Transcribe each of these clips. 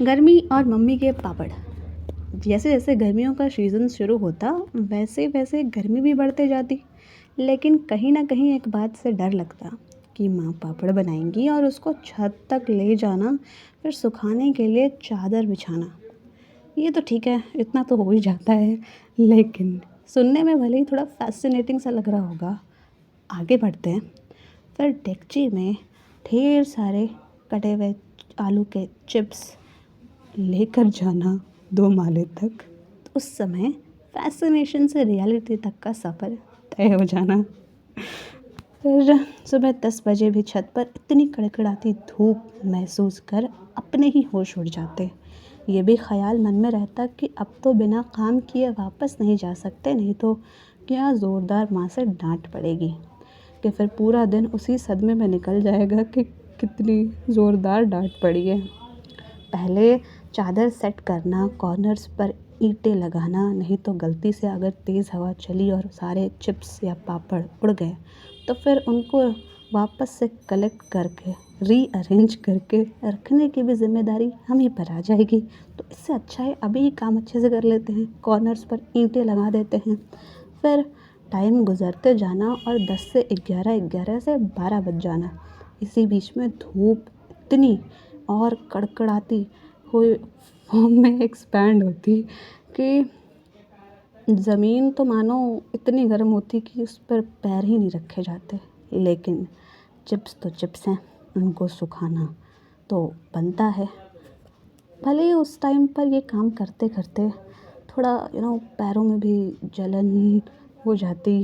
गर्मी और मम्मी के पापड़। जैसे जैसे गर्मियों का सीज़न शुरू होता वैसे वैसे गर्मी भी बढ़ते जाती। लेकिन कहीं ना कहीं एक बात से डर लगता कि माँ पापड़ बनाएंगी और उसको छत तक ले जाना, फिर सुखाने के लिए चादर बिछाना। ये तो ठीक है, इतना तो हो ही जाता है। लेकिन सुनने में भले ही थोड़ा फैसिनेटिंग सा लग रहा होगा। आगे बढ़ते हैं। फिर डेगची में ढेर सारे कटे हुए आलू के चिप्स लेकर जाना 2 माले तक। उस समय फैसिनेशन से रियलिटी तक का सफ़र तय हो जाना। फिर सुबह 10 बजे भी छत पर इतनी कड़कड़ाती धूप महसूस कर अपने ही होश उड़ जाते। ये भी ख्याल मन में रहता कि अब तो बिना काम किए वापस नहीं जा सकते, नहीं तो क्या ज़ोरदार माँ से डांट पड़ेगी। कि फिर पूरा दिन उसी सदमे में निकल जाएगा कि कितनी ज़ोरदार डांट पड़ी है। पहले चादर सेट करना, कॉर्नर्स पर ईंटें लगाना, नहीं तो गलती से अगर तेज़ हवा चली और सारे चिप्स या पापड़ उड़ गए तो फिर उनको वापस से कलेक्ट करके रीअरेंज करके रखने की भी जिम्मेदारी हम ही पर आ जाएगी। तो इससे अच्छा है अभी ही काम अच्छे से कर लेते हैं, कॉर्नर्स पर ईंटें लगा देते हैं। फिर टाइम गुजरते जाना और 10 से 11, 11 से 12 बज जाना। इसी बीच में धूप इतनी और कड़कड़ाती हुई फॉर्म में एक्सपैंड होती कि ज़मीन तो मानो इतनी गर्म होती कि उस पर पैर ही नहीं रखे जाते। लेकिन चिप्स तो चिप्स हैं, उनको सुखाना तो बनता है। भले ही उस टाइम पर ये काम करते करते थोड़ा पैरों में भी जलन हो जाती,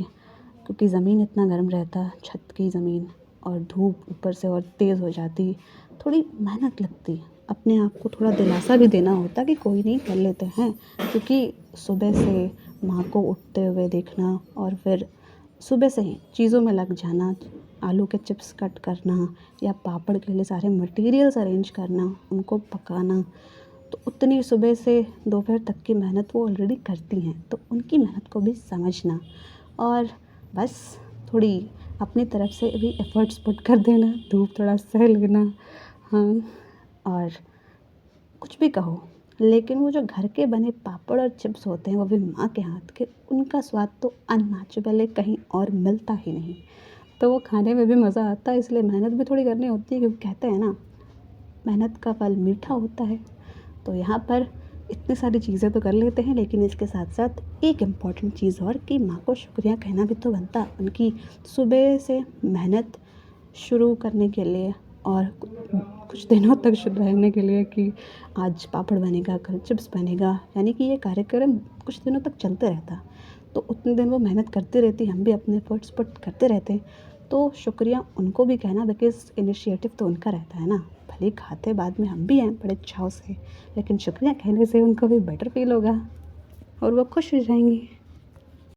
क्योंकि ज़मीन इतना गर्म रहता, छत की ज़मीन, और धूप ऊपर से और तेज़ हो जाती। थोड़ी मेहनत लगती। अपने आप को थोड़ा दिलासा भी देना होता कि कोई नहीं, कर लेते हैं। क्योंकि सुबह से माँ को उठते हुए देखना और फिर सुबह से ही चीज़ों में लग जाना, आलू के चिप्स कट करना या पापड़ के लिए सारे मटेरियल्स अरेंज करना, उनको पकाना, तो उतनी सुबह से दोपहर तक की मेहनत वो ऑलरेडी करती हैं। तो उनकी मेहनत को भी समझना और बस थोड़ी अपनी तरफ से भी एफ़र्ट्स पुट कर देना, धूप थोड़ा सह लेना। हाँ, और कुछ भी कहो, लेकिन वो जो घर के बने पापड़ और चिप्स होते हैं, वो भी माँ के हाथ के, उनका स्वाद तो अनमैचेबल है, कहीं और मिलता ही नहीं। तो वो खाने में भी मज़ा आता है, इसलिए मेहनत भी थोड़ी करनी होती है, क्योंकि कहते हैं ना, मेहनत का फल मीठा होता है। तो यहाँ पर इतनी सारी चीज़ें तो कर लेते हैं, लेकिन इसके साथ साथ एक इम्पॉर्टेंट चीज़ और, कि माँ को शुक्रिया कहना भी तो बनता उनकी सुबह से मेहनत शुरू करने के लिए और कुछ दिनों तक शुरू रहने के लिए, कि आज पापड़ बनेगा, कल चिप्स बनेगा, यानी कि ये कार्यक्रम कुछ दिनों तक चलते रहता। तो उतने दिन वो मेहनत करती रहती, हम भी अपने एफर्ट्स पुट करते रहते। तो शुक्रिया उनको भी कहना, बिकॉज़ इनिशिएटिव तो उनका रहता है ना। भले ही खाते बाद में हम भी हैं बड़े चाव से, लेकिन शुक्रिया कहने से उनको भी बेटर फील होगा और वो खुश हो जाएंगी।